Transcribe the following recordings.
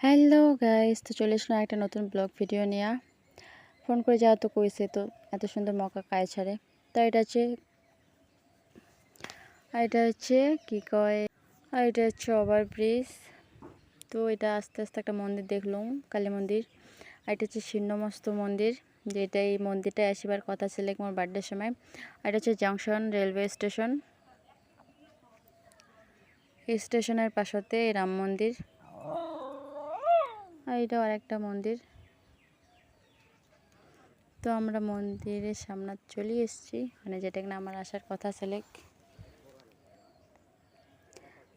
Hello guys, তো চলে আসলাম একটা নতুন ব্লগ ভিডিও নিয়ে। ফোন করে যাওয়া তো কইছে, তো এত সুন্দর মকা কায় ছাড়ে। তো এটা হচ্ছে কি কয়, এটা হচ্ছে ওভারব্রিজ। তো এটা আস্তে আস্তে একটা মন্দির দেখলাম, কালী মন্দির। আর এটা হচ্ছে ছিন্নমস্ত মন্দির, যেটা এই মন্দিরটায় আসিবার কথা ছিল আমার বার্থডের সময়। আর এটা হচ্ছে জংশন রেলওয়ে স্টেশন। এই স্টেশনের পাশতে রাম মন্দির, আর এটা আরেকটা মন্দির। তো আমরা মন্দিরের সামনে চলে এসেছি, মানে যেটা কিনা আমার আসার কথা ছিল।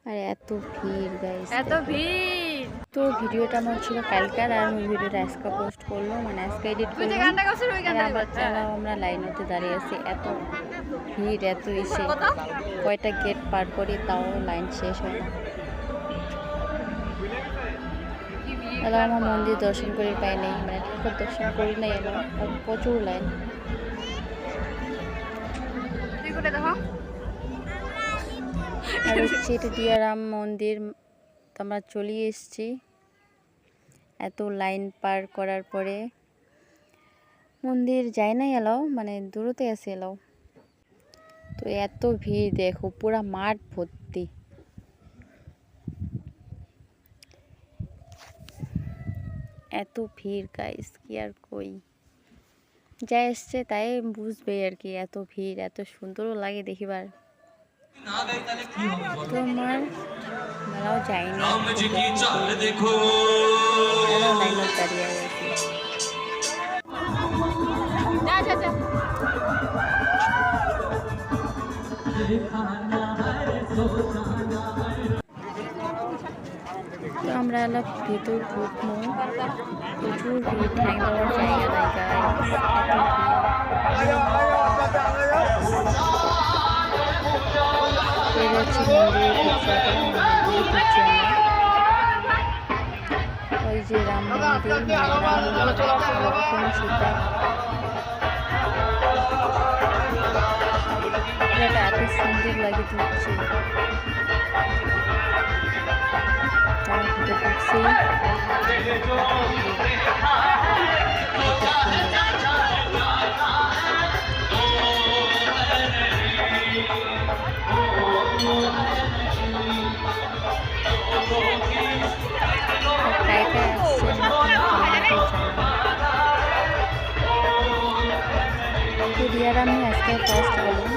আর এত ভিড় গাইস, এত ভিড়। তো ভিডিওটা আমার ছিল কালকার, আর আমি ভিডিওটা আজকে পোস্ট করলো, মানে আজকে এডিট করলাম। আবার চালাও আমরা লাইনতে দাঁড়িয়ে আছি, এত ভিড়, এত এসে কয়টা গেট পার করি তাও লাইন শেষ হয় না। এবার আমার মন্দির দর্শন করে পাই নাই, মানে ঠাকুর দর্শন করি নাই, এবার প্রচুর লাইন। আর হচ্ছে এটা দিয়ারাম মন্দির। তো আমরা চলে এসেছি, এত লাইন পার করার পরে মন্দির যাই নাই এলাও, মানে দূরতে আছে এলাও। তো এত ভিড় দেখো, পুরা মাঠ ভর্তি। এত ভিড় গাইস, কি আর কই, যাই এসছে তাই বুঝবে আর কি। এত ভিড়, এত সুন্দরও লাগে দেখিবার। তোমার মেলাও যায়নি, লাইনত দাঁড়িয়ে গেছি। তো আমরা এলাম ভিতর ঢুকবো, প্রচুর ভিড়, ঠ্যাং দেওয়ার জায়গা নাই গাইস, এত ভিড়। ওই যে রাম মন্দির, লক্ষ্মণ সীতা, এটা এত সুন্দর লাগে ঢুকছে। তার ভিতরে ঢুকছি, আমি আজকে ফার্স্ট গেলাম,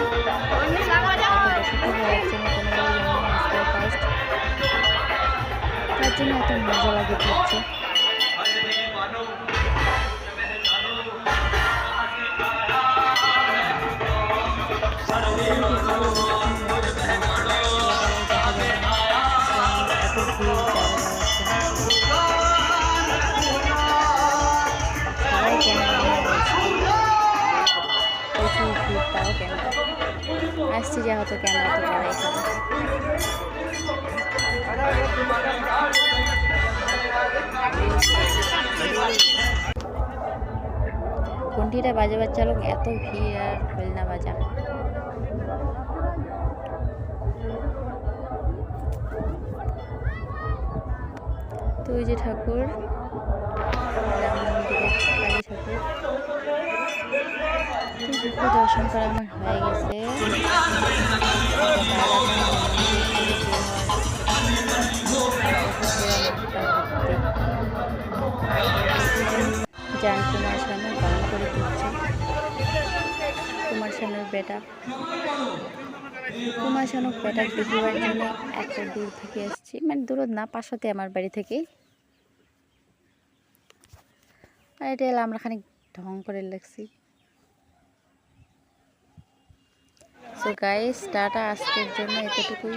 তার জন্য এত মজা লাগে হচ্ছে। আসছি যা হতো ক্যামেরা তো করাই খাবে। ঘন্টিটা বাজাবার চালক, এত ভিড় আর হইল না বাজা। তো ওই যে ঠাকুর, রাম মন্দিরের কালী ঠাকুর, দর্শন করা আমার হয়ে গেছে। জান কুমার শানু গান করে দিচ্ছে, কুমার শানুর বেটা। কুমার শানুর বেটা দেখিবার জন্য এত দূর থেকে এসেছি, মানে দূর না, পাশাতে আমার বাড়ি থেকে। আর এটা এলাম আমরা খানিক ঢং করে লাগছি। সো গাইস, টাটা, আজকের জন্য এতটুকুই।